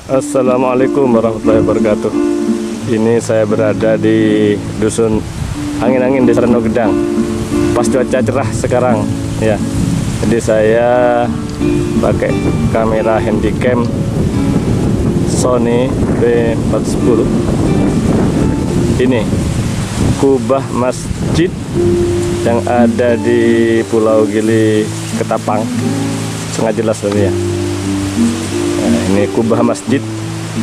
Assalamualaikum warahmatullahi wabarakatuh. Ini saya berada di dusun angin-angin Desa Reno Gedang. Pas cuaca cerah sekarang ya. Jadi saya pakai kamera handycam Sony B410. Ini kubah masjid yang ada di Pulau Gili Ketapang. Sangat jelas ini ya. Nah, ini kubah masjid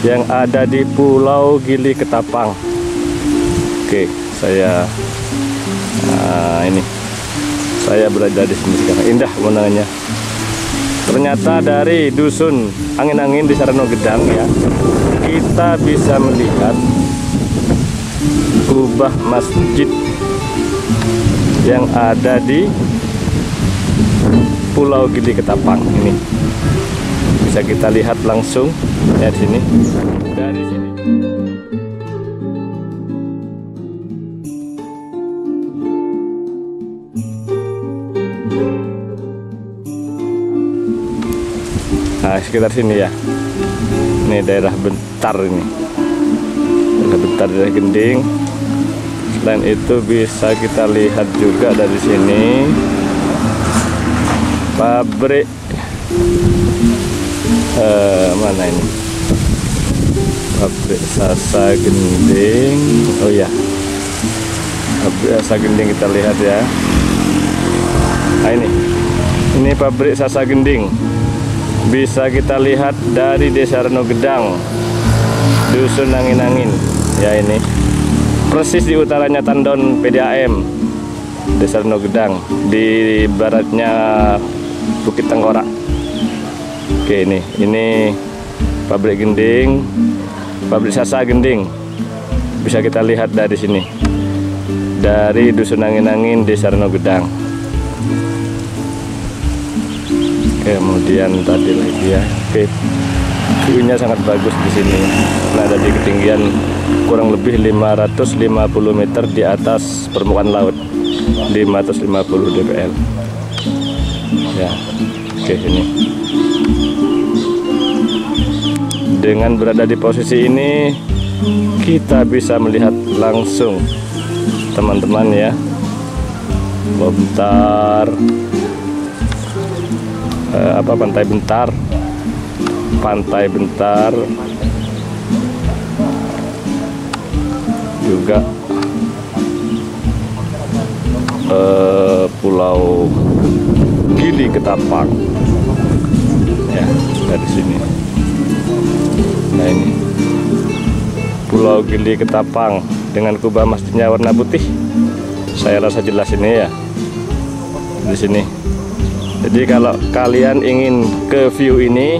yang ada di Pulau Gili Ketapang. Oke, saya ini saya berada di sini sekarang. Indah pemandangannya. Ternyata dari dusun angin-angin di Reno Gedang ya, kita bisa melihat kubah masjid yang ada di Pulau Gili Ketapang ini. Bisa kita lihat langsung ya di sini. Dari sini. Nah, sekitar sini ya. Ini daerah Bentar ini. Daerah Bentar, daerah Gending. Selain itu bisa kita lihat juga dari sini pabrik mana ini? Pabrik Sasa Gending. Oh ya, pabrik Sasa Gending kita lihat ya. Nah ini pabrik Sasa Gending. Bisa kita lihat dari Desa Reno Gedang, dusun angin-angin ya. Ini persis di utaranya Tandon PDAM Desa Reno Gedang, di baratnya Bukit Tengkorak. Oke, ini pabrik gending, pabrik Sasa Gending. Bisa kita lihat dari sini, dari dusun angin-angin Desa Reno Gedang. Kemudian tadi lagi ya, oke, view-nya sangat bagus di sini. Nah, ada di ketinggian kurang lebih 550 meter di atas permukaan laut, 550 dpl. Ya, oke, ini. Dengan berada di posisi ini, kita bisa melihat langsung teman-teman ya. Bentar. Pantai Bentar juga Pulau Gili Ketapang ya, dari sini. Nah, ini Pulau Gili Ketapang dengan kubah masjidnya warna putih. Saya rasa jelas ini ya, di sini. Jadi kalau kalian ingin ke view ini,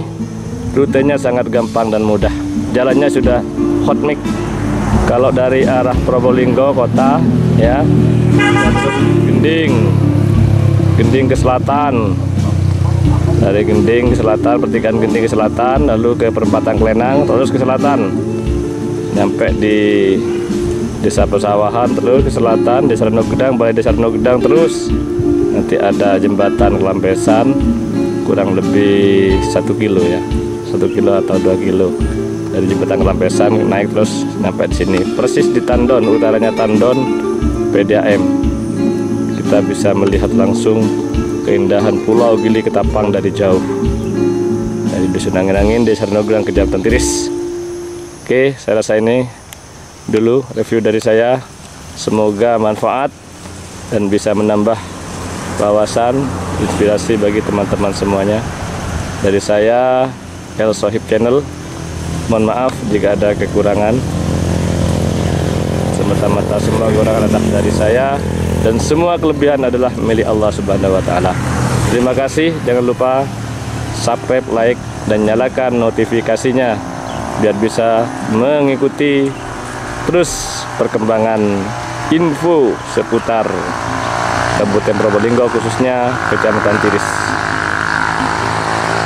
rutenya sangat gampang dan mudah. Jalannya sudah hot mix. Kalau dari arah Probolinggo kota ya, Gending ke selatan. Dari Gending ke selatan, pertigaan Gending ke selatan, lalu ke perempatan Klenang, terus ke selatan. Nyampe di Desa Pesawahan, terus ke selatan, Desa Reno Gedang, Balai Desa Reno Gedang, terus nanti ada jembatan Kelampesan kurang lebih 1 kilo ya, 1 kilo atau 2 kilo dari jembatan Kelampesan naik terus sampai di sini persis di Tandon, utaranya Tandon PDAM. Kita bisa melihat langsung keindahan Pulau Gili Ketapang dari jauh, dari dusun angin-angin Desa Reno Gedang, Kecamatan Tiris. Oke, saya rasa ini dulu review dari saya. Semoga manfaat dan bisa menambah wawasan, inspirasi bagi teman-teman semuanya. Dari saya, El Sohib Channel, mohon maaf jika ada kekurangan. Semata-mata semua kekurangan adalah dari saya, dan semua kelebihan adalah milik Allah Subhanahu wa Ta'ala. Terima kasih, jangan lupa subscribe, like, dan nyalakan notifikasinya biar bisa mengikuti terus perkembangan info seputar Kabupaten Probolinggo, khususnya Kecamatan Tiris.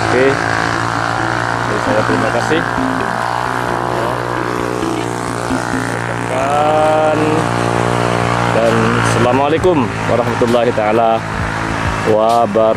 Oke, jadi saya terima kasih. Dan Assalamualaikum warahmatullahi taala wabarakatuh.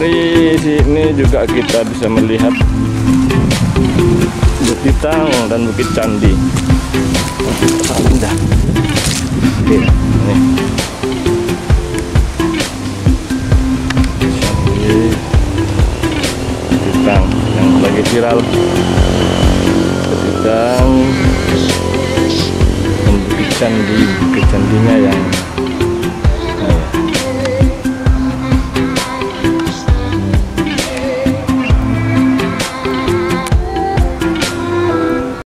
Dari sini juga kita bisa melihat Bukit Bintang dan Bukit Candi. Indah. Oke, ini. Candi Bintang yang lagi viral. Bukit Bintang dan Bukit Candi, Bukit Candinya yang